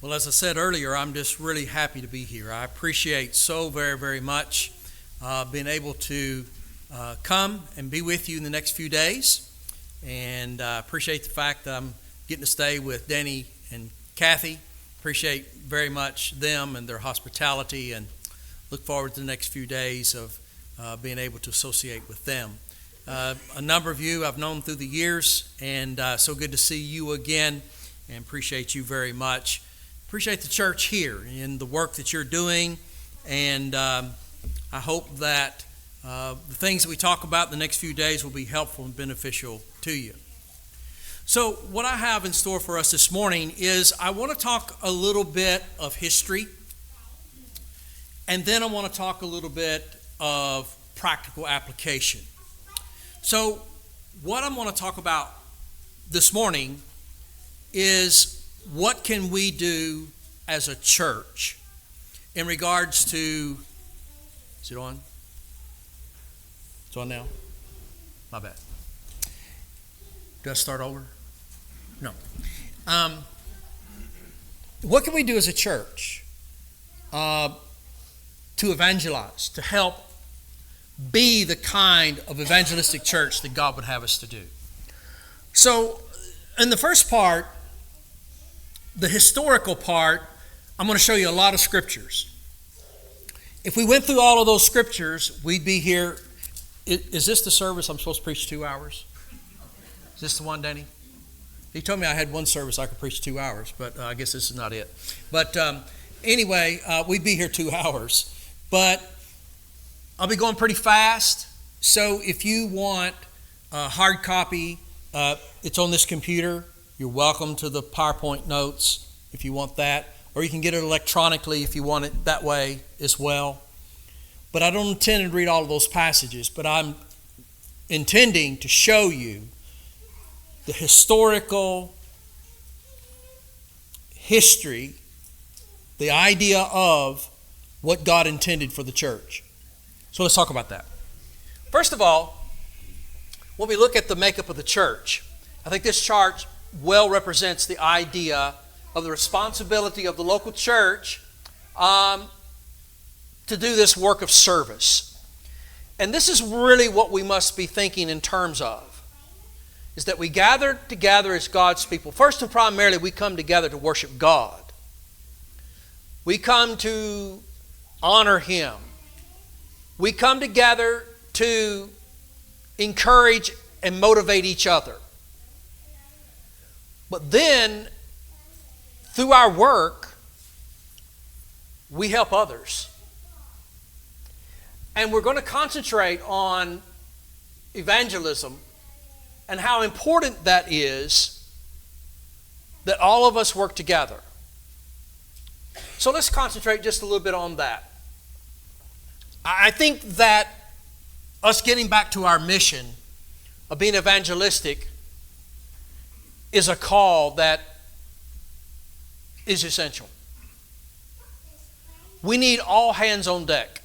Well, as I said earlier, I'm just really happy to be here. I appreciate so very, very much being able to come and be with you in the next few days. And I appreciate the fact that I'm getting to stay with Danny and Kathy. Appreciate very much them and their hospitality, and look forward to the next few days of being able to associate with them. A number of you I've known through the years, and so good to see you again, and appreciate you very much. Appreciate the church here and the work that you're doing, and I hope that the things that we talk about in the next few days will be helpful and beneficial to you. So what I have in store for us this morning is I want to talk a little bit of history, and then I want to talk a little bit of practical application. So what I'm going to talk about this morning is what can we do as a church in regards to, is it on? It's on now? My bad. Do I start over? No. What can we do as a church to evangelize, to help be the kind of evangelistic church that God would have us to do? So, in the first part, the historical part, I'm going to show you a lot of scriptures. If we went through all of those scriptures, we'd be here. Is this the service I'm supposed to preach 2 hours? Is this the one, Danny? He told me I had one service I could preach 2 hours, but I guess this is not it. But anyway, we'd be here 2 hours. But I'll be going pretty fast. So if you want a hard copy, it's on this computer. You're welcome to the PowerPoint notes if you want that, or you can get it electronically if you want it that way as well. But I don't intend to read all of those passages, but I'm intending to show you the historical history, the idea of what God intended for the church. So let's talk about that. First of all, when we look at the makeup of the church, I think this chart well represents the idea of the responsibility of the local church to do this work of service. And this is really what we must be thinking in terms of, is that we gather together as God's people. First and primarily, we come together to worship God. We come to honor Him. We come together to encourage and motivate each other. But then, through our work, we help others. And we're going to concentrate on evangelism and how important that is, that all of us work together. So let's concentrate just a little bit on that. I think that us getting back to our mission of being evangelistic is a call that is essential. We need all hands on deck.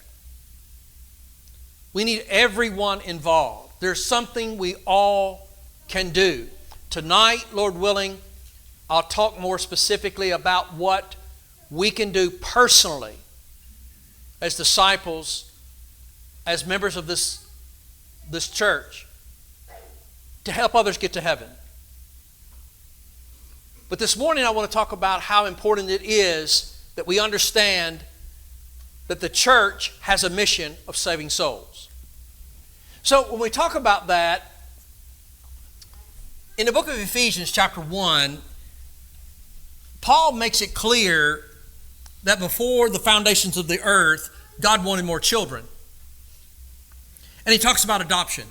We need everyone involved. There's something we all can do. Tonight, Lord willing, I'll talk more specifically about what we can do personally as disciples, as members of this church, to help others get to heaven. But this morning I want to talk about how important it is that we understand that the church has a mission of saving souls. So when we talk about that, in the book of Ephesians chapter 1, Paul makes it clear that before the foundations of the earth, God wanted more children. And he talks about adoption.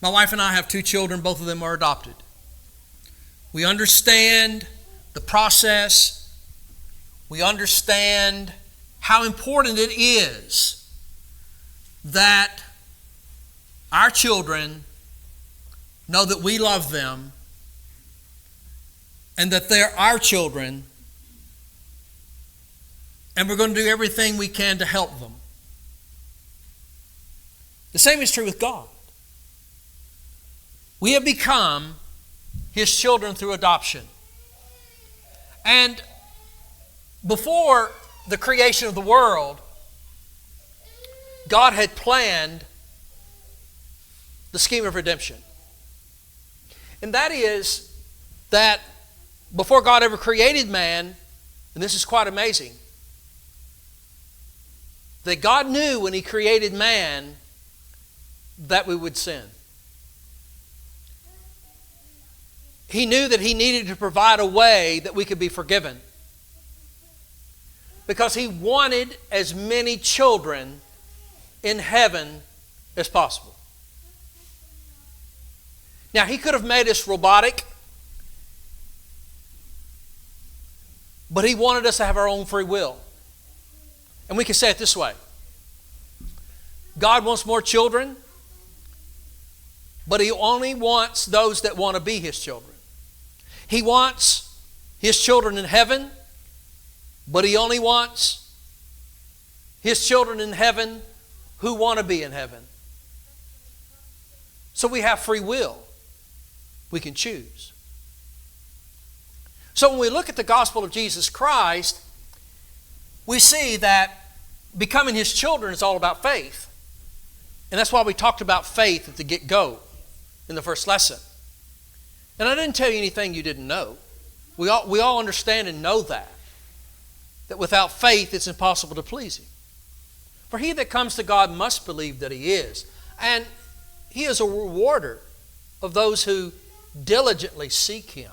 My wife and I have 2 children. Both of them are adopted. We understand the process. We understand how important it is that our children know that we love them and that they're our children, and we're going to do everything we can to help them. The same is true with God. We have become His children through adoption. And before the creation of the world, God had planned the scheme of redemption. And that is that before God ever created man, and this is quite amazing, that God knew when He created man that we would sin. He knew that He needed to provide a way that we could be forgiven, because He wanted as many children in heaven as possible. Now, He could have made us robotic, but He wanted us to have our own free will. And we can say it this way: God wants more children, but He only wants those that want to be His children. He wants His children in heaven, but He only wants His children in heaven who want to be in heaven. So we have free will. We can choose. So when we look at the gospel of Jesus Christ, we see that becoming His children is all about faith. And that's why we talked about faith at the get-go in the first lesson. And I didn't tell you anything you didn't know. We all understand and know that without faith it's impossible to please Him. For he that comes to God must believe that He is. And He is a rewarder of those who diligently seek Him.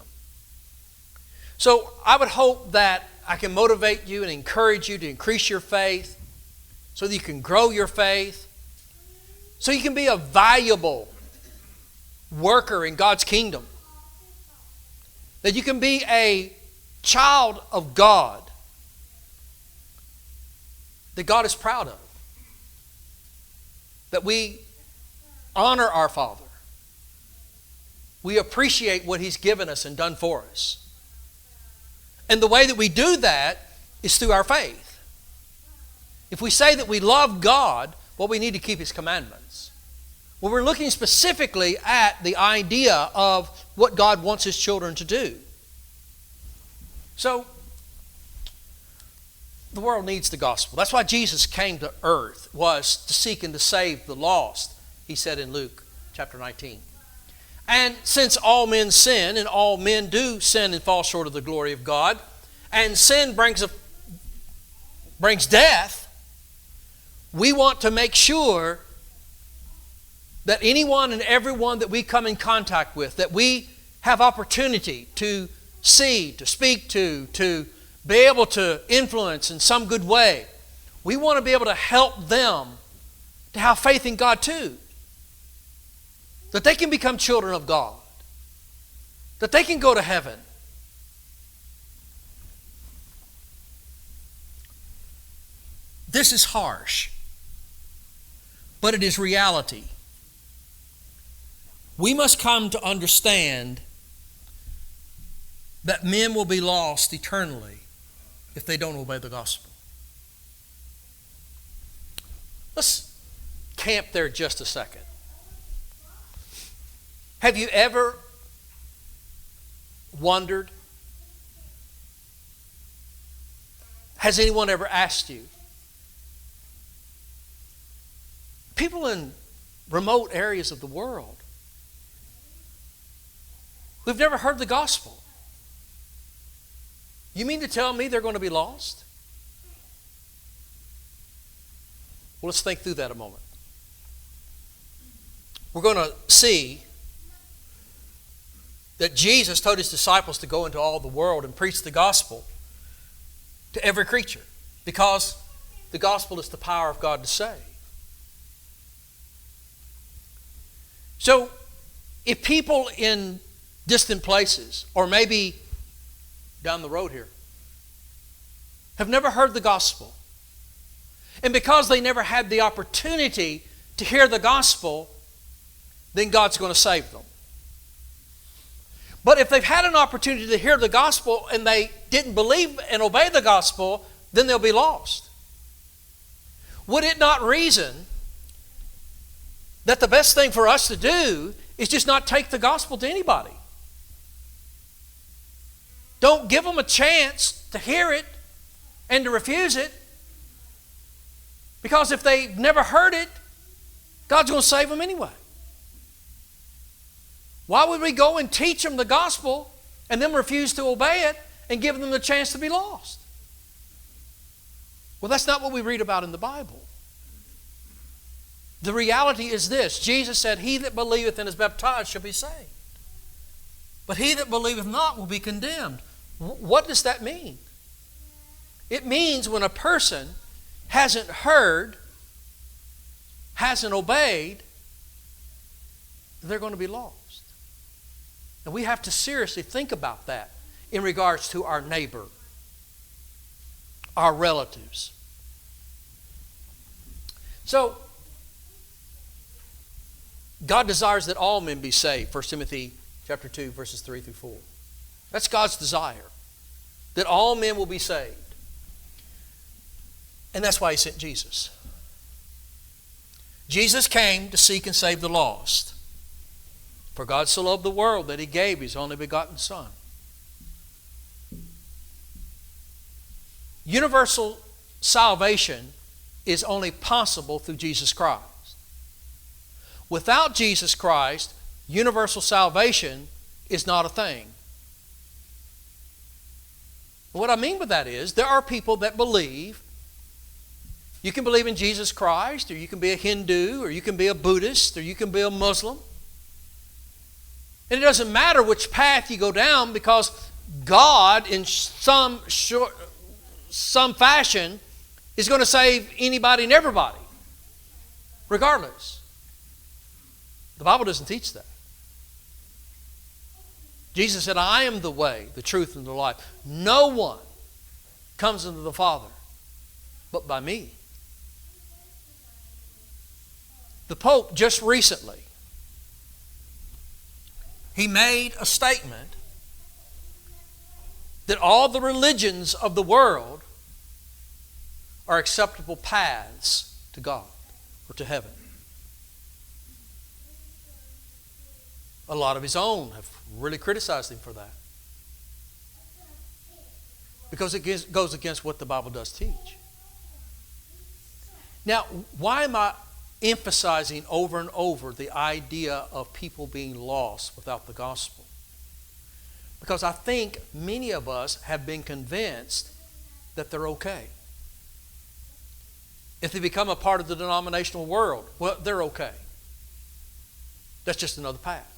So I would hope that I can motivate you and encourage you to increase your faith so that you can grow your faith, so you can be a valuable worker in God's kingdom, that you can be a child of God that God is proud of, that we honor our Father. We appreciate what He's given us and done for us. And the way that we do that is through our faith. If we say that we love God, well, we need to keep His commandments. Well, we're looking specifically at the idea of what God wants His children to do. So, the world needs the gospel. That's why Jesus came to earth, was to seek and to save the lost, He said in Luke chapter 19. And since all men sin, and all men do sin and fall short of the glory of God, and sin brings death, we want to make sure that anyone and everyone that we come in contact with, that we have opportunity to see, to speak to be able to influence in some good way. We want to be able to help them to have faith in God too. That they can become children of God. That they can go to heaven. This is harsh, but it is reality. We must come to understand that men will be lost eternally if they don't obey the gospel. Let's camp there just a second. Have you ever wondered? Has anyone ever asked you? People in remote areas of the world who've never heard the gospel. You mean to tell me they're going to be lost? Well, let's think through that a moment. We're going to see that Jesus told His disciples to go into all the world and preach the gospel to every creature, because the gospel is the power of God to save. So, if people in distant places, or maybe down the road here, have never heard the gospel, and because they never had the opportunity to hear the gospel, then God's going to save them. But if they've had an opportunity to hear the gospel and they didn't believe and obey the gospel, then they'll be lost. Would it not reason that the best thing for us to do is just not take the gospel to anybody? Don't give them a chance to hear it and to refuse it. Because if they've never heard it, God's going to save them anyway. Why would we go and teach them the gospel and then refuse to obey it and give them the chance to be lost? Well, that's not what we read about in the Bible. The reality is this. Jesus said, "He that believeth and is baptized shall be saved. But he that believeth not will be condemned." What does that mean? It means when a person hasn't heard, hasn't obeyed, they're going to be lost. And we have to seriously think about that in regards to our neighbor, our relatives. So, God desires that all men be saved. 1 Timothy chapter 2, verses 3 through 4. That's God's desire, that all men will be saved. And that's why He sent Jesus. Jesus came to seek and save the lost. For God so loved the world that He gave His only begotten Son. Universal salvation is only possible through Jesus Christ. Without Jesus Christ, universal salvation is not a thing. What I mean by that is, there are people that believe. You can believe in Jesus Christ, or you can be a Hindu, or you can be a Buddhist, or you can be a Muslim. And it doesn't matter which path you go down, because God, in some fashion, is going to save anybody and everybody, regardless. The Bible doesn't teach that. Jesus said, "I am the way, the truth, and the life. No one comes unto the Father but by me." The Pope just recently, he made a statement that all the religions of the world are acceptable paths to God or to heaven. A lot of his own have really criticized him for that, because it goes against what the Bible does teach. Now, why am I emphasizing over and over the idea of people being lost without the gospel? Because I think many of us have been convinced that they're okay. If they become a part of the denominational world, well, they're okay. That's just another path.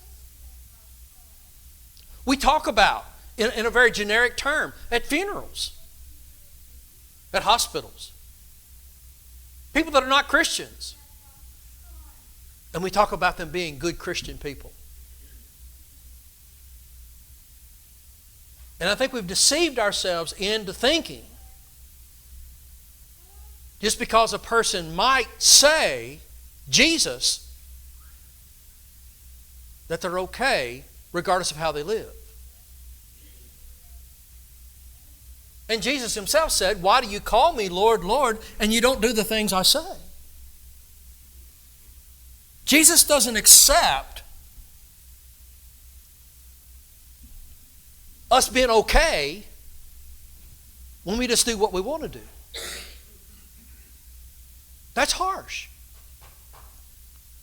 We talk about, in a very generic term, at funerals, at hospitals, people that are not Christians. And we talk about them being good Christian people. And I think we've deceived ourselves into thinking, just because a person might say Jesus, that they're okay regardless of how they live. And Jesus Himself said, "Why do you call me Lord, Lord, and you don't do the things I say?" Jesus doesn't accept us being okay when we just do what we want to do. That's harsh.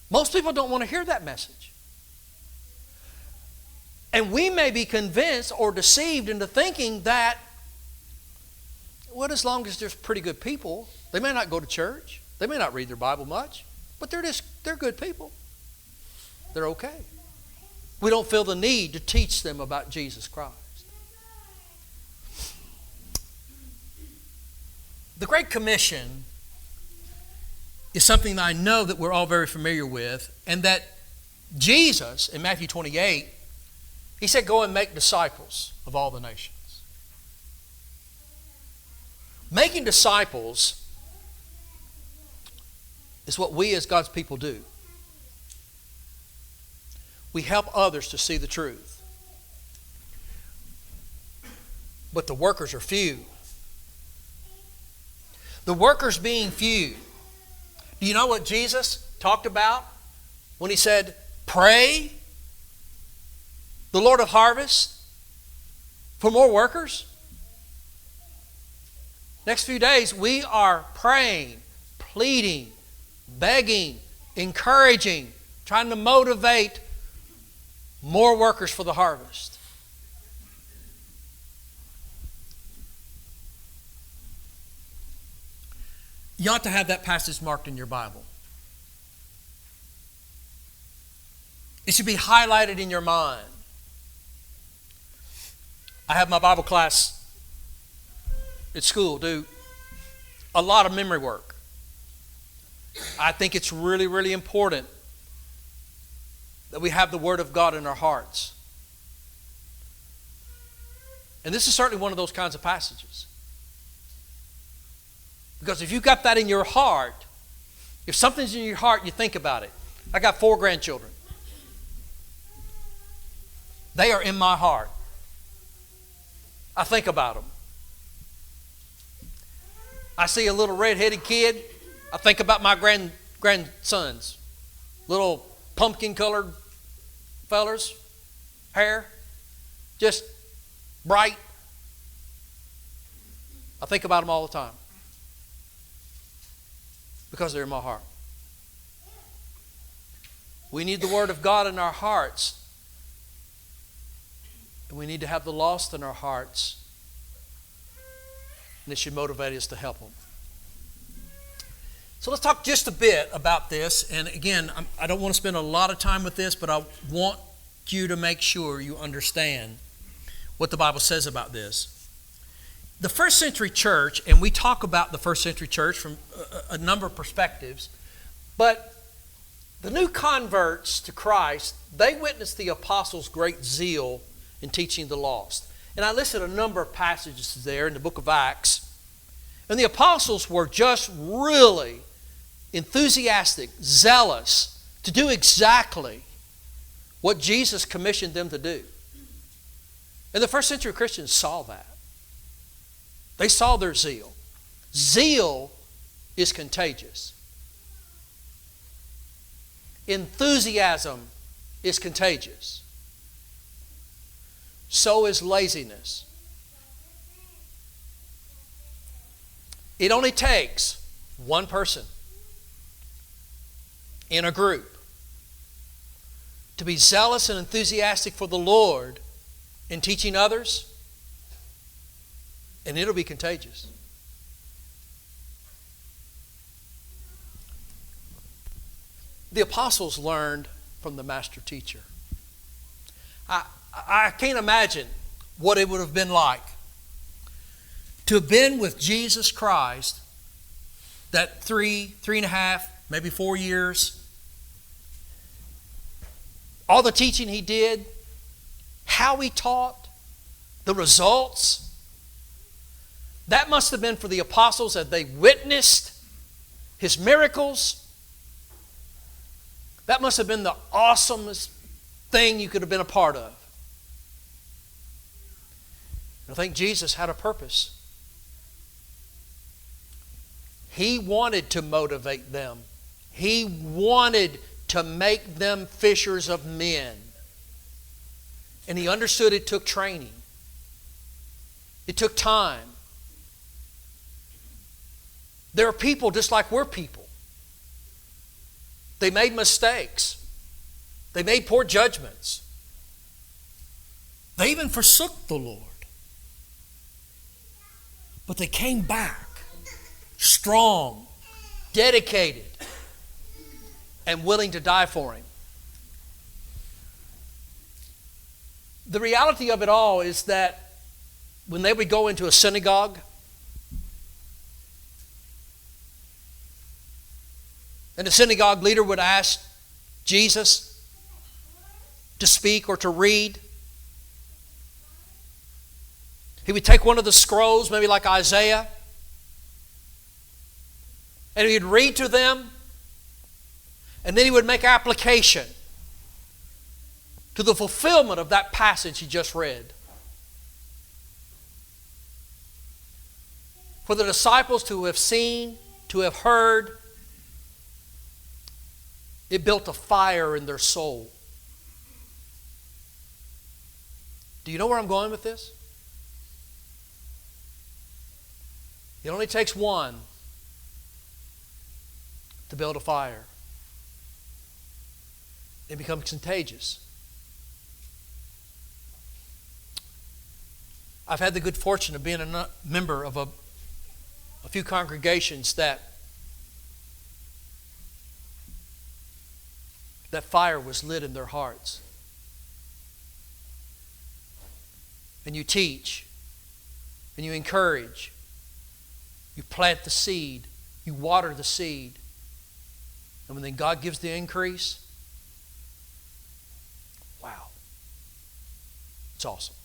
Most people don't want to hear that message. And we may be convinced or deceived into thinking that, well, as long as there's pretty good people, they may not go to church, they may not read their Bible much, but they're good people. They're okay. We don't feel the need to teach them about Jesus Christ. The Great Commission is something that I know that we're all very familiar with, and that Jesus, in Matthew 28, He said, "Go and make disciples of all the nations." Making disciples is what we as God's people do. We help others to see the truth. But the workers are few. The workers being few. Do you know what Jesus talked about when He said, "Pray the Lord of harvest for more workers? Next few days, we are praying, pleading, begging, encouraging, trying to motivate more workers for the harvest. You ought to have that passage marked in your Bible. It should be highlighted in your mind. I have my Bible class at school do a lot of memory work. I think it's really, really important that we have the Word of God in our hearts. And this is certainly one of those kinds of passages. Because if you've got that in your heart, if something's in your heart, you think about it. I got 4 grandchildren. They are in my heart. I think about them. I see a little red-headed kid, I think about my grandsons. Little pumpkin-colored fellers, hair, just bright. I think about them all the time. Because they're in my heart. We need the Word of God in our hearts. And we need to have the lost in our hearts. And it should motivate us to help them. So let's talk just a bit about this. And again, I don't want to spend a lot of time with this, but I want you to make sure you understand what the Bible says about this. The first century church, and we talk about the first century church from a number of perspectives, but the new converts to Christ, they witnessed the apostles' great zeal in teaching the lost. And I listed a number of passages there in the book of Acts. And the apostles were just really enthusiastic, zealous to do exactly what Jesus commissioned them to do. And the first century Christians saw that. They saw their zeal. Zeal is contagious. Enthusiasm is contagious. So is laziness. It only takes one person in a group to be zealous and enthusiastic for the Lord in teaching others, and it'll be contagious. The apostles learned from the master teacher. I can't imagine what it would have been like to have been with Jesus Christ that 3.5, maybe 4 years. All the teaching he did, how he taught, the results. That must have been for the apostles as they witnessed his miracles. That must have been the awesomest thing you could have been a part of. I think Jesus had a purpose. He wanted to motivate them. He wanted to make them fishers of men. And he understood it took training. It took time. There are people just like we're people. They made mistakes. They made poor judgments. They even forsook the Lord. But they came back strong, dedicated, and willing to die for Him. The reality of it all is that when they would go into a synagogue, and the synagogue leader would ask Jesus to speak or to read, he would take one of the scrolls, maybe like Isaiah, and he'd read to them, and then he would make application to the fulfillment of that passage he just read. For the disciples to have seen, to have heard, it built a fire in their soul. Do you know where I'm going with this? It only takes one to build a fire. It becomes contagious. I've had the good fortune of being a member of a few congregations that fire was lit in their hearts. And you teach, and you encourage, you plant the seed, you water the seed, and when then God gives the increase, wow, it's awesome.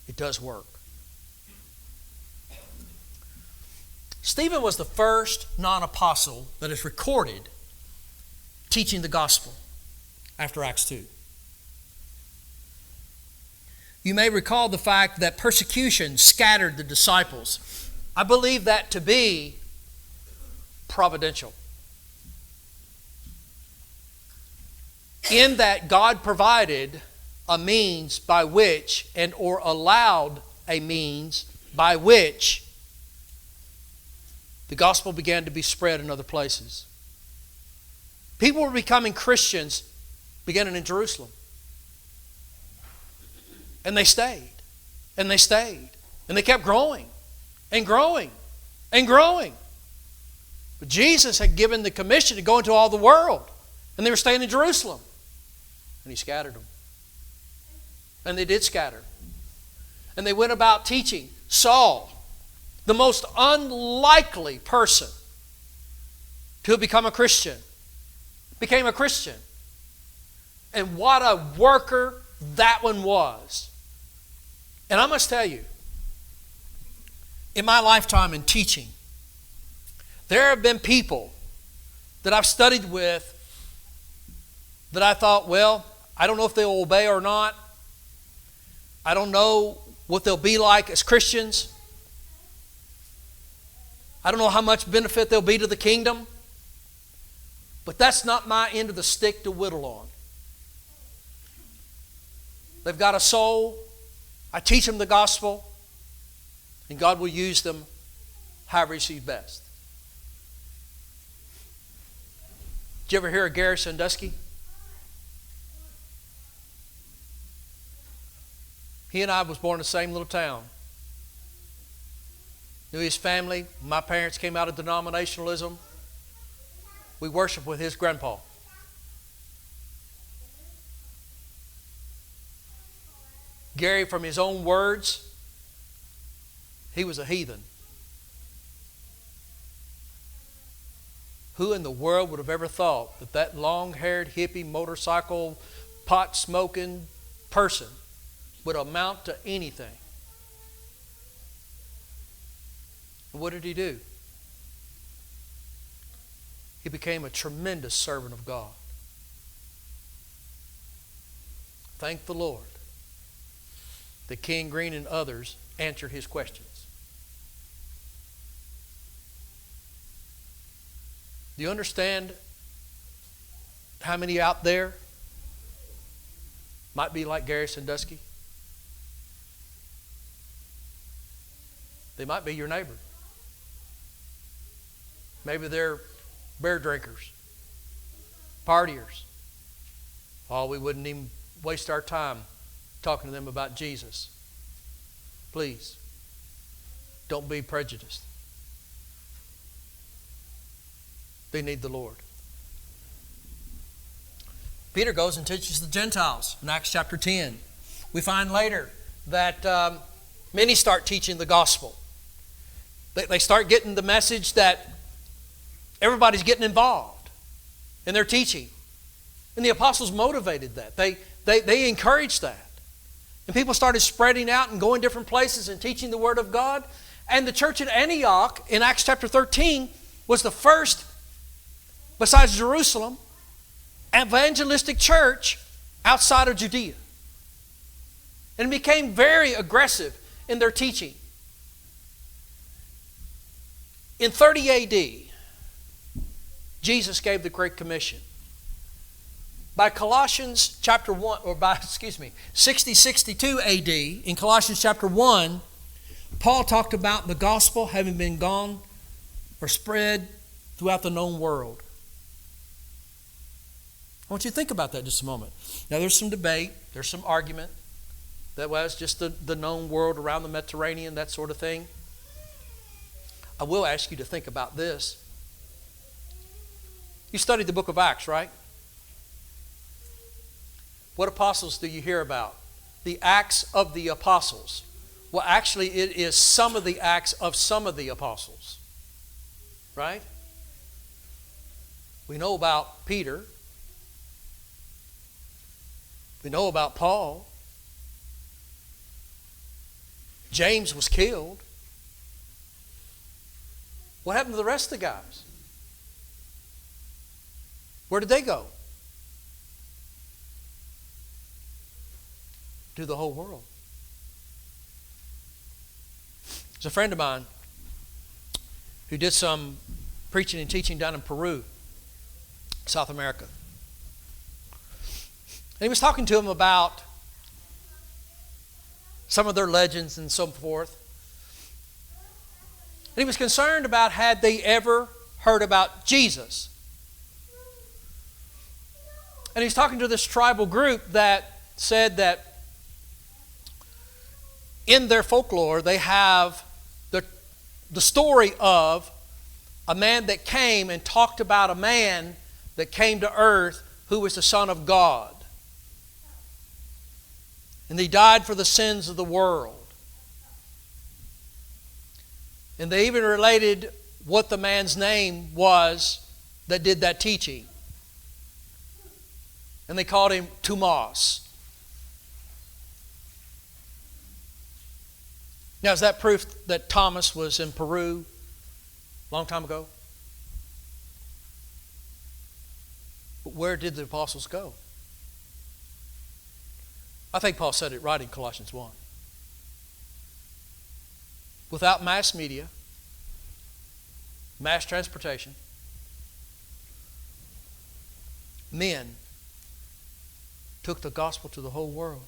It does work. Stephen was the first non-apostle that is recorded teaching the gospel after Acts 2. You may recall the fact that persecution scattered the disciples. I believe that to be providential. In that God provided a means by which, or allowed a means by which the gospel began to be spread in other places. People were becoming Christians beginning in Jerusalem. And they stayed. And they stayed. And they kept growing. And growing. And growing. But Jesus had given the commission to go into all the world. And they were staying in Jerusalem. And He scattered them. And they did scatter. And they went about teaching. Saul, the most unlikely person to become a Christian, became a Christian. And what a worker that one was. And I must tell you, in my lifetime in teaching, there have been people that I've studied with that I thought, well, I don't know if they'll obey or not. I don't know what they'll be like as Christians. I don't know how much benefit they'll be to the kingdom. But that's not my end of the stick to whittle on. They've got a soul. I teach them the gospel. And God will use them however He sees best. Did you ever hear of Gary Sandusky? He and I was born in the same little town. Knew his family. My parents came out of denominationalism. We worshiped with his grandpa. Gary, from his own words, he was a heathen. Who in the world would have ever thought that that long-haired, hippie, motorcycle, pot-smoking person would amount to anything? And what did he do? He became a tremendous servant of God. Thank the Lord that King Green and others answered his questions. Do you understand how many out there might be like Gary Sandusky? They might be your neighbor. Maybe they're beer drinkers, partiers. Oh, we wouldn't even waste our time talking to them about Jesus. Please, don't be prejudiced. They need the Lord. Peter goes and teaches the Gentiles in Acts chapter 10. We find later that many start teaching the gospel. They start getting the message that everybody's getting involved in their teaching. And the apostles motivated that. They encouraged that. And people started spreading out and going different places and teaching the Word of God. And the church at Antioch in Acts chapter 13 was the first, besides Jerusalem, evangelistic church outside of Judea. And became very aggressive in their teaching. In 30 A.D., Jesus gave the Great Commission. By Colossians chapter 1, or by, 6062 A.D., in Colossians chapter 1, Paul talked about the gospel having been gone or spread throughout the known world. I want you to think about that just a moment. Now, there's some debate, there's some argument that was just the known world around the Mediterranean, that sort of thing. I will ask you to think about this. You studied the book of Acts, right? What apostles do you hear about? The Acts of the Apostles. Well, actually, it is some of the Acts of some of the apostles. Right? We know about Peter. We know about Paul. James was killed. What happened to the rest of the guys? Where did they go? To the whole world. There's a friend of mine who did some preaching and teaching down in Peru, South America. And he was talking to him about some of their legends and so forth. And he was concerned about had they ever heard about Jesus. And he's talking to this tribal group that said that in their folklore they have the story of a man that came and talked about a man that came to earth who was the Son of God. And he died for the sins of the world. And they even related what the man's name was that did that teaching. And they called him Tomas. Now, is that proof that Thomas was in Peru a long time ago? But where did the apostles go? I think Paul said it right in Colossians 1. Without mass media, mass transportation, men took the gospel to the whole world.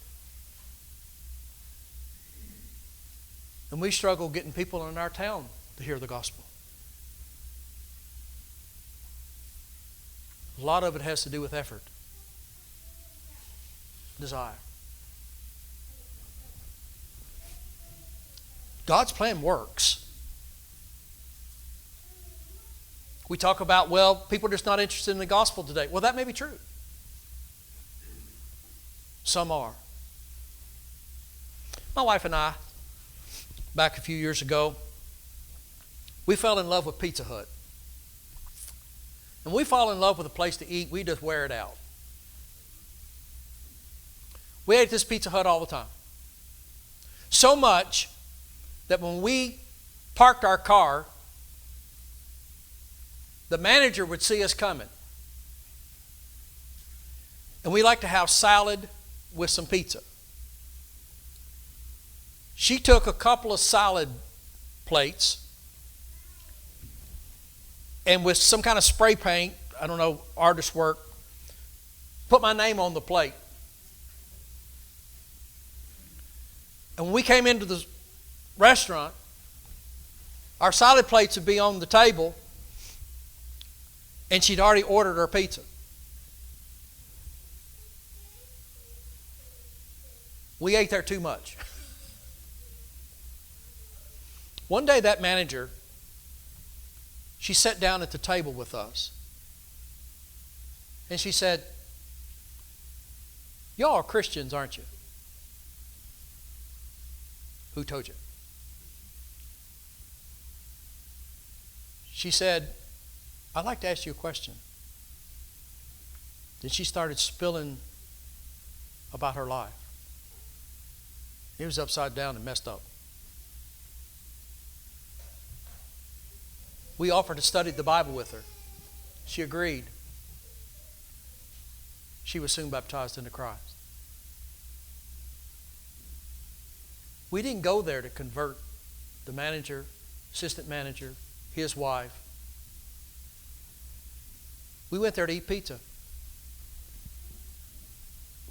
And we struggle getting people in our town to hear the gospel. A lot of it has to do with effort, desire. God's plan works. We talk about, well, people are just not interested in the gospel today. Well, that may be true. Some are. My wife and I, back a few years ago, we fell in love with Pizza Hut. And we fall in love with a place to eat, we just wear it out. We ate this Pizza Hut all the time. So much that when we parked our car, the manager would see us coming. And we like to have salad with some pizza. She took a couple of salad plates and with some kind of spray paint, I don't know, artist work, put my name on the plate. And when we came into the restaurant, our salad plates would be on the table and she'd already ordered her pizza. We ate there too much. One day that manager, she sat down at the table with us and she said, "Y'all are Christians, aren't you?" "Who told you?" She said, "I'd like to ask you a question." Then she started spilling about her life. It was upside down and messed up. We offered to study the Bible with her. She agreed. She was soon baptized into Christ. We didn't go there to convert the manager, assistant manager, his wife. We went there to eat pizza.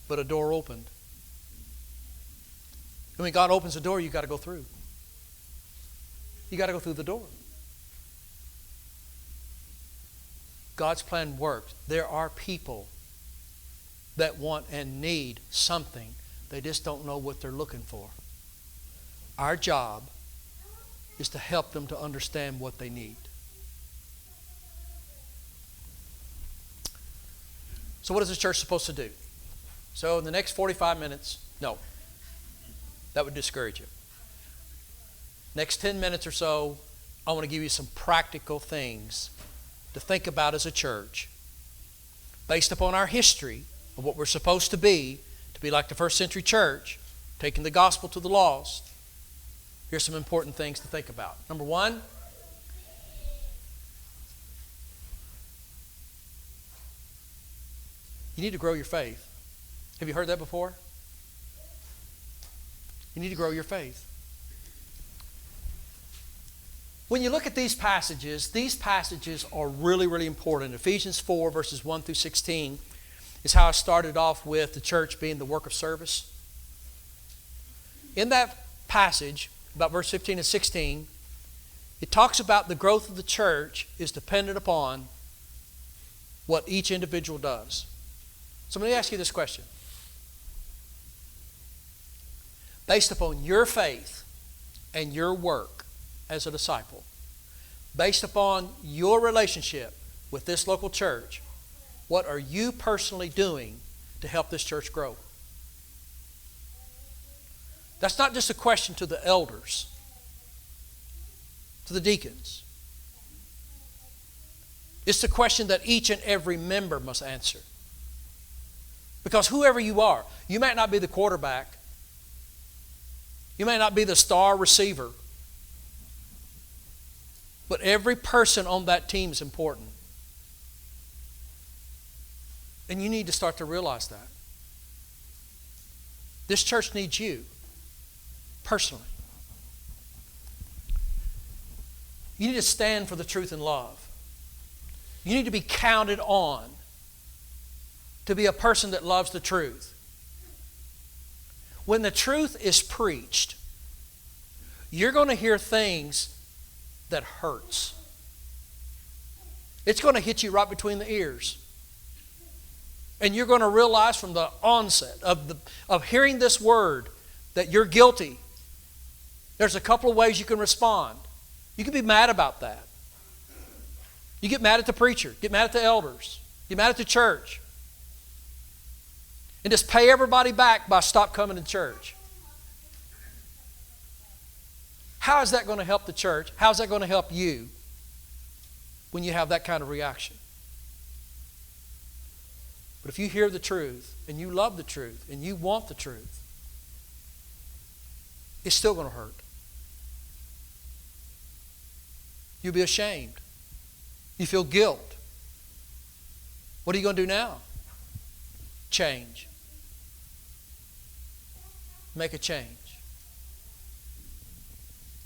But a door opened. And when God opens the door, you've got to go through. You got to go through the door. God's plan works. There are people that want and need something. They just don't know what they're looking for. Our job is to help them to understand what they need. So what is the church supposed to do? So in the next 45 minutes, no, that would discourage you. Next 10 minutes or so, I want to give you some practical things to think about as a church based upon our history of what we're supposed to be like the first century church, taking the gospel to the lost. Here's some important things to think about. Number one, you need to grow your faith. Have you heard that before? You need to grow your faith. When you look at these passages are really, really important. Ephesians 4, verses 1 through 16 is how I started off with the church being the work of service. In that passage, about verse 15 and 16, it talks about the growth of the church is dependent upon what each individual does. So let me ask you this question. Based upon your faith and your work as a disciple, based upon your relationship with this local church, what are you personally doing to help this church grow? That's not just a question to the elders, to the deacons. It's the question that each and every member must answer. Because whoever you are, you might not be the quarterback, you may not be the star receiver, but every person on that team is important. And you need to start to realize that. This church needs you, personally. You need to stand for the truth and love. You need to be counted on to be a person that loves the truth. When the truth is preached, you're going to hear things that hurts. It's going to hit you right between the ears. And you're going to realize from the onset of hearing this word that you're guilty. There's a couple of ways you can respond. You can be mad about that. You get mad at the preacher, get mad at the elders, get mad at the church. And just pay everybody back by stop coming to church. How is that going to help the church? How is that going to help you when you have that kind of reaction? But if you hear the truth and you love the truth and you want the truth, it's still going to hurt. You'll be ashamed. You feel guilt. What are you going to do now? Change. Make a change.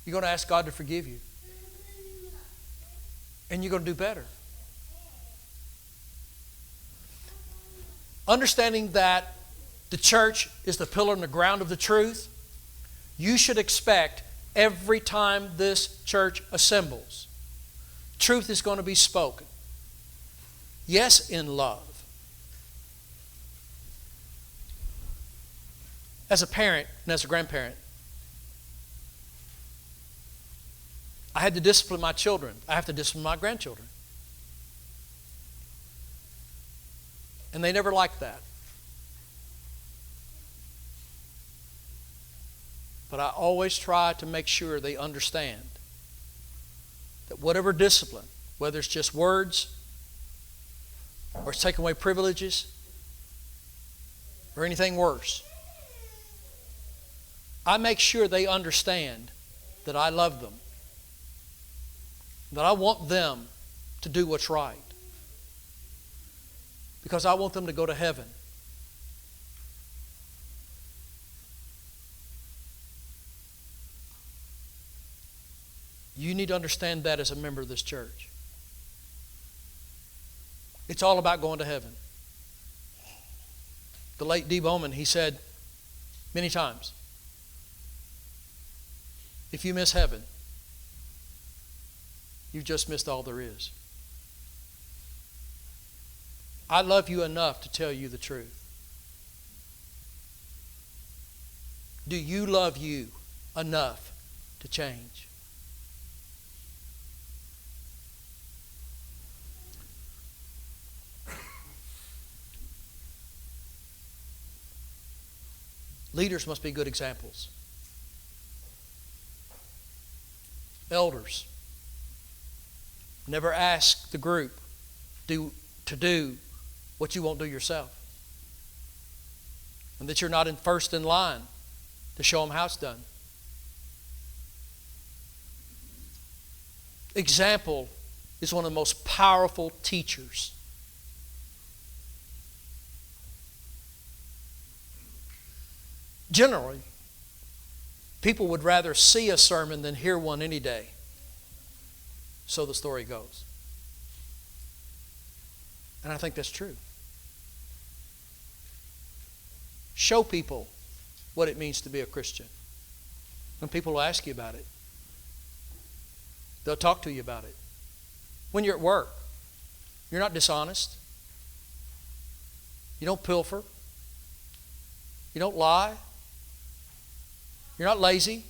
You're going to ask God to forgive you. And you're going to do better. Understanding that the church is the pillar and the ground of the truth, you should expect every time this church assembles, truth is going to be spoken. Yes, in love. As a parent and as a grandparent, I had to discipline my children. I have to discipline my grandchildren. And they never liked that. But I always try to make sure they understand that whatever discipline, whether it's just words, or it's taking away privileges, or anything worse, I make sure they understand that I love them, that I want them to do what's right. Because I want them to go to heaven. You need to understand that as a member of this church. It's all about going to heaven. The late D. Bowman, he said many times, if you miss heaven, you've just missed all there is. I love you enough to tell you the truth. Do you love you enough to change? Leaders must be good examples. Elders, never ask the group to do what you won't do yourself. And that you're not first in line to show them how it's done. Example is one of the most powerful teachers. Generally, people would rather see a sermon than hear one any day. So the story goes. And I think that's true. Show people what it means to be a Christian. When people will ask you about it, they'll talk to you about it. When you're at work, you're not dishonest. You don't pilfer. You don't lie. You're not lazy.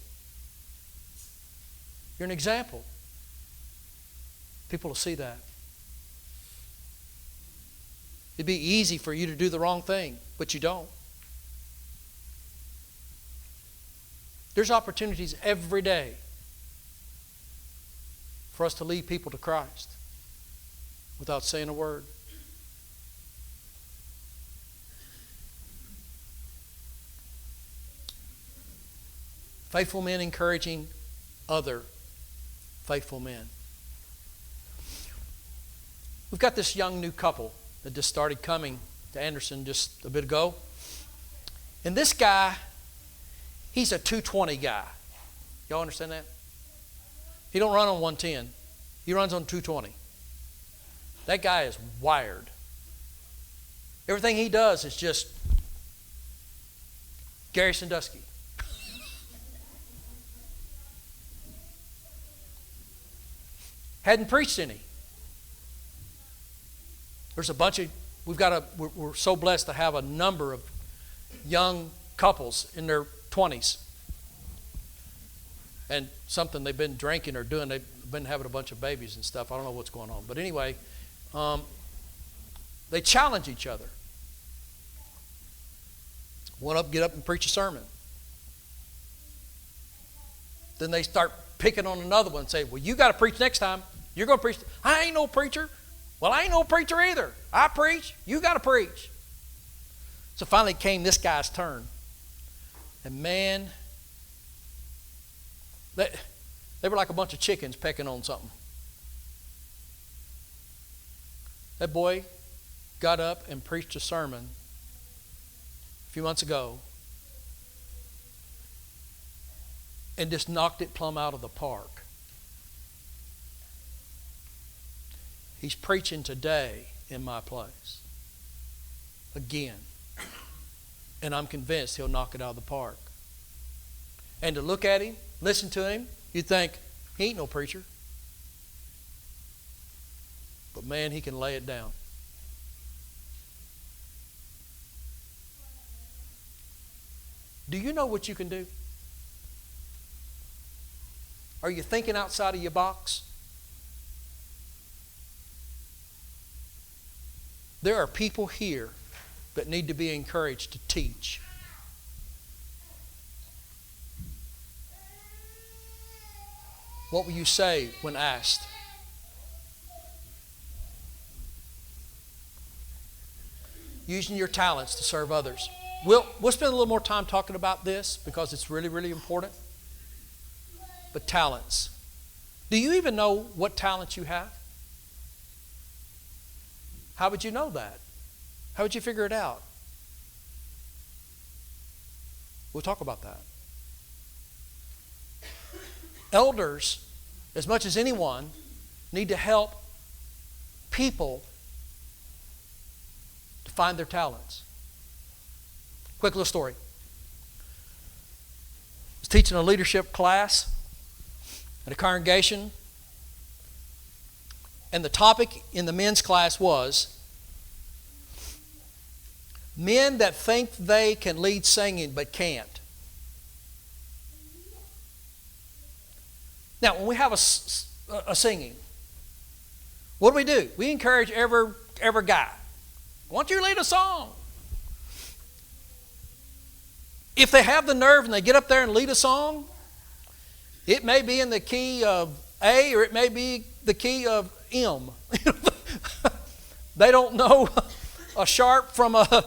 You're an example. People will see that. It'd be easy for you to do the wrong thing, but you don't. There's opportunities every day for us to lead people to Christ without saying a word. Faithful men encouraging other faithful men. We've got this young new couple that just started coming to Anderson just a bit ago. And this guy, he's a 220 guy. Y'all understand that? He don't run on 110. He runs on 220. That guy is wired. Everything he does is just Gary Sandusky. Hadn't preached any. There's a bunch of, we're so blessed to have a number of young couples in their 20s. And something they've been drinking or doing, they've been having a bunch of babies and stuff. I don't know what's going on. But anyway, they challenge each other. One get up and preach a sermon. Then they start picking on another one and say, well, you got to preach next time. You're going to preach. I ain't no preacher. Well, I ain't no preacher either. I preach. You got to preach. So finally came this guy's turn. And man, they were like a bunch of chickens pecking on something. That boy got up and preached a sermon a few months ago and just knocked it plumb out of the park. He's preaching today in my place. Again. And I'm convinced he'll knock it out of the park. And to look at him, listen to him, you'd think, he ain't no preacher. But man, he can lay it down. Do you know what you can do? Are you thinking outside of your box? There are people here that need to be encouraged to teach. What will you say when asked? Using your talents to serve others. We'll spend a little more time talking about this because it's really, really important. But talents. Do you even know what talents you have? How would you know that? How would you figure it out? We'll talk about that. Elders, as much as anyone, need to help people to find their talents. Quick little story. I was teaching a leadership class at a congregation. And the topic in the men's class was men that think they can lead singing but can't. Now, when we have a singing, what do? We encourage every guy. I want you to lead a song. If they have the nerve and they get up there and lead a song, it may be in the key of A or it may be the key of M. They don't know a sharp from a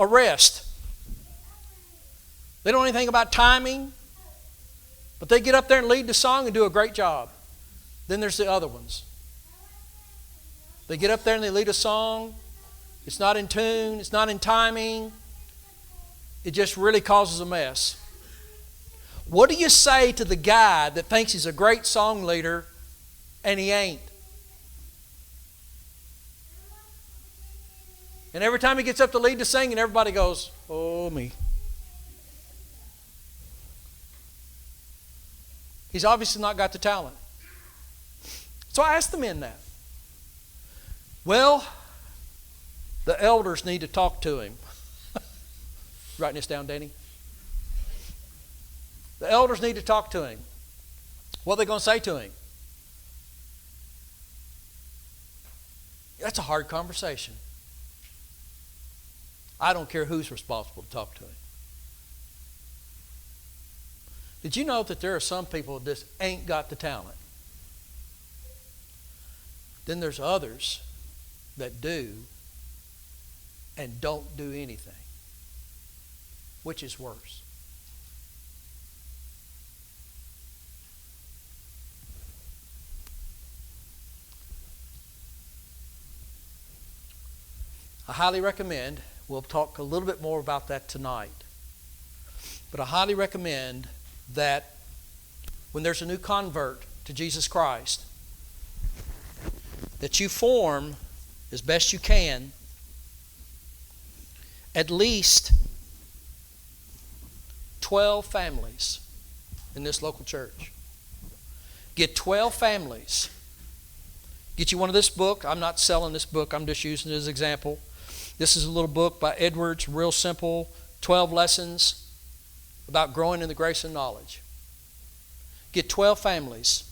rest. They don't know anything about timing, but they get up there and lead the song and do a great job. Then there's the other ones. They get up there and they lead a song. It's not in tune. It's not in timing. It just really causes a mess. What do you say to the guy that thinks he's a great song leader and he ain't? And every time he gets up to lead the singing, everybody goes, "Oh, me." He's obviously not got the talent. So I asked the men that. Well, the elders need to talk to him. Writing this down, Danny. The elders need to talk to him. What are they going to say to him? That's a hard conversation. I don't care who's responsible to talk to him. Did you know that there are some people that just ain't got the talent? Then there's others that do and don't do anything. Which is worse? I highly recommend, we'll talk a little bit more about that tonight, but I highly recommend that when there's a new convert to Jesus Christ, that you form, as best you can, at least 12 families in this local church. Get 12 families. Get you one of this book. I'm not selling this book. I'm just using it as an example. This is a little book by Edwards, real simple, 12 lessons about growing in the grace and knowledge. Get 12 families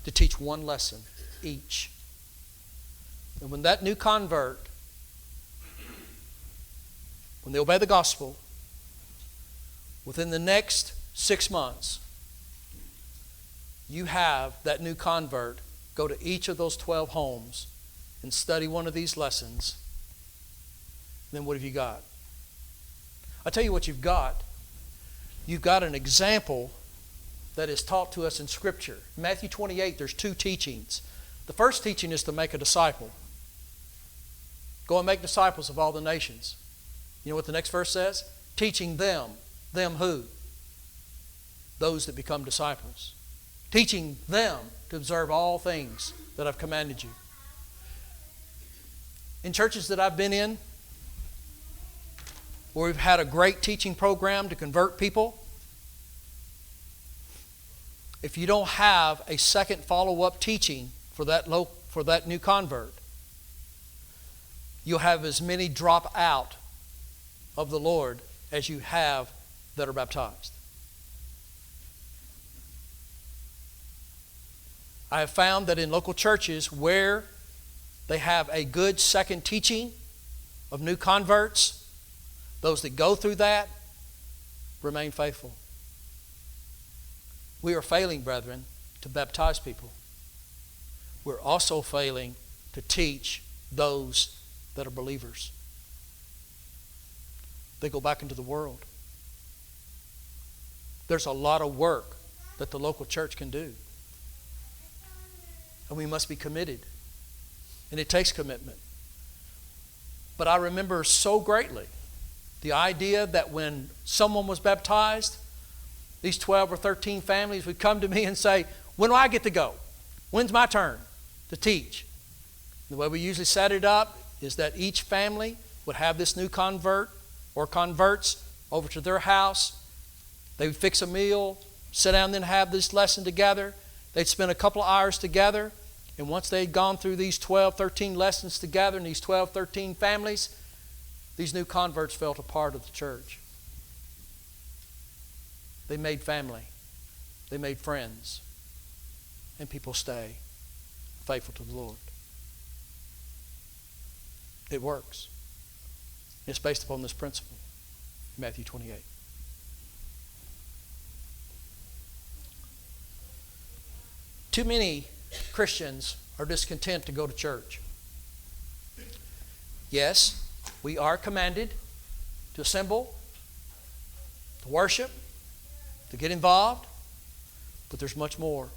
to teach one lesson each. And when that new convert, when they obey the gospel, within the next 6 months, you have that new convert go to each of those 12 homes and study one of these lessons. Then what have you got? I'll tell you what you've got. You've got an example that is taught to us in Scripture. In Matthew 28, there's 2 teachings. The first teaching is to make a disciple. Go and make disciples of all the nations. You know what the next verse says? Teaching them. Them who? Those that become disciples. Teaching them to observe all things that I've commanded you. In churches that I've been in, where we've had a great teaching program to convert people, if you don't have a second follow-up teaching for that new convert, you'll have as many drop out of the Lord as you have that are baptized. I have found that in local churches where they have a good second teaching of new converts, those that go through that remain faithful. We are failing, brethren, to baptize people. We're also failing to teach those that are believers. They go back into the world. There's a lot of work that the local church can do. And we must be committed. And it takes commitment. But I remember so greatly the idea that when someone was baptized, these 12 or 13 families would come to me and say, "When do I get to go? When's my turn to teach?" The way we usually set it up is that each family would have this new convert or converts over to their house. They would fix a meal, sit down and then have this lesson together. They'd spend a couple of hours together, And once they had gone through these 12, 13 lessons together in these 12, 13 families, these new converts felt a part of the church. They made family. They made friends. And people stay faithful to the Lord. It works. It's based upon this principle in Matthew 28. Too many Christians are discontent to go to church. Yes, we are commanded to assemble, to worship, to get involved, but there's much more.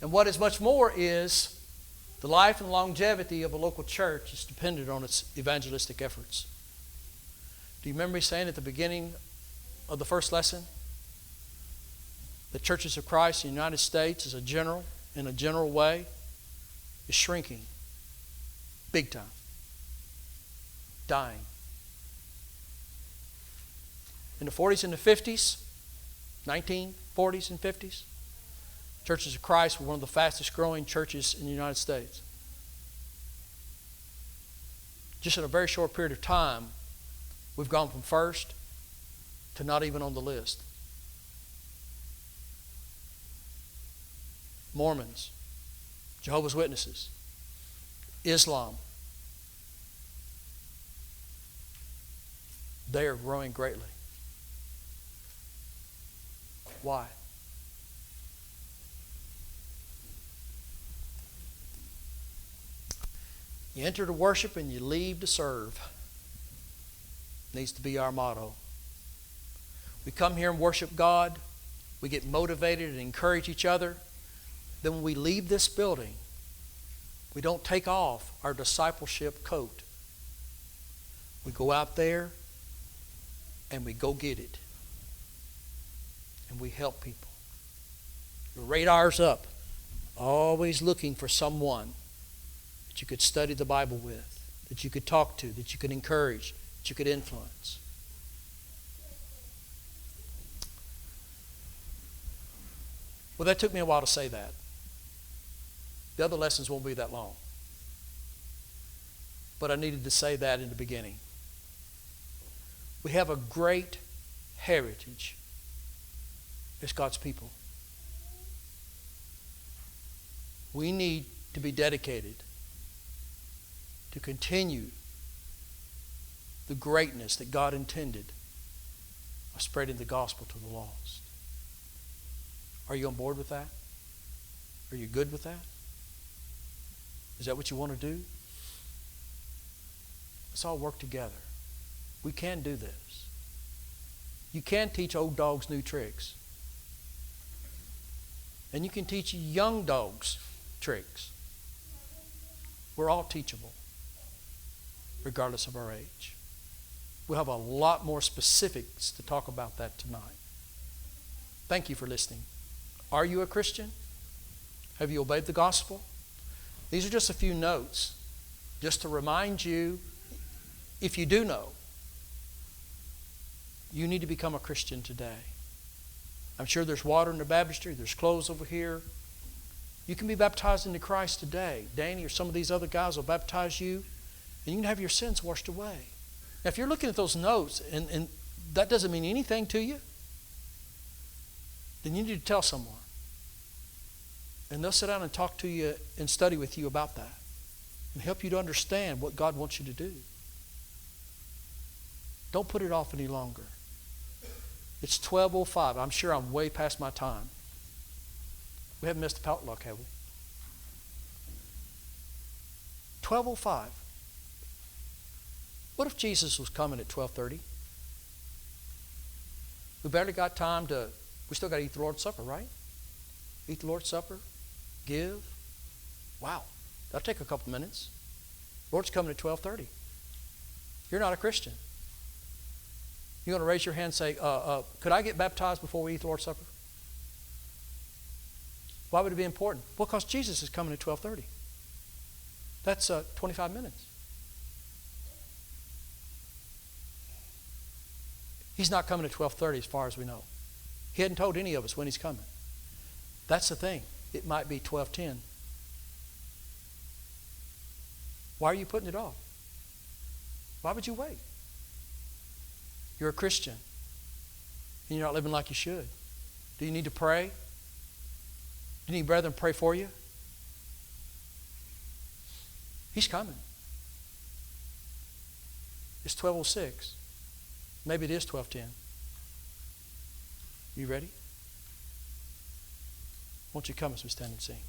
And what is much more is the life and longevity of a local church is dependent on its evangelistic efforts. Do you remember me saying at the beginning of the first lesson the churches of Christ in the United States in a general way, is shrinking big time, dying. In the 40s and the 50s, 1940s and 50s, churches of Christ were one of the fastest growing churches in the United States. Just in a very short period of time, we've gone from first to not even on the list. Mormons, Jehovah's Witnesses, Islam, they are growing greatly. Why? You enter to worship and you leave to serve. Needs to be our motto. We come here and worship God. We get motivated and encourage each other. Then when we leave this building, we don't take off our discipleship coat. We go out there and we go get it. And we help people. Your radar's up. Always looking for someone that you could study the Bible with, that you could talk to, that you could encourage, that you could influence. Well, that took me a while to say that. The other lessons won't be that long. But I needed to say that in the beginning. We have a great heritage as God's people. We need to be dedicated to continue the greatness that God intended of spreading the gospel to the lost. Are you on board with that? Are you good with that? Is that what you want to do? Let's all work together. We can do this. You can teach old dogs new tricks. And you can teach young dogs tricks. We're all teachable, regardless of our age. We'll have a lot more specifics to talk about that tonight. Thank you for listening. Are you a Christian? Have you obeyed the gospel? These are just a few notes, just to remind you, if you do know, you need to become a Christian today. I'm sure there's water in the baptistry, there's clothes over here. You can be baptized into Christ today. Danny or some of these other guys will baptize you, and you can have your sins washed away. Now, if you're looking at those notes and that doesn't mean anything to you, then you need to tell someone. And they'll sit down and talk to you and study with you about that and help you to understand what God wants you to do. Don't put it off any longer. It's 12:05. I'm sure I'm way past my time. We haven't missed the potluck, have we? 12:05. What if Jesus was coming at 12:30? We barely got time to, we still got to eat the Lord's Supper, right? Eat the Lord's Supper, give. Wow, that'll take a couple minutes. Lord's coming at 12:30. You're not a Christian. You're going to raise your hand and say, could I get baptized before we eat the Lord's Supper? Why would it be important? Well, because Jesus is coming at 12:30. That's 25 minutes. He's not coming at 12:30 as far as we know. He hadn't told any of us when he's coming. That's the thing. It might be 12:10 Why are you putting it off? Why would you wait? You're a Christian, and you're not living like you should. Do you need to pray? Do you need brethren to pray for you? He's coming. It's 12:06. Maybe it is 12:10. You ready? Won't you come as we stand and sing?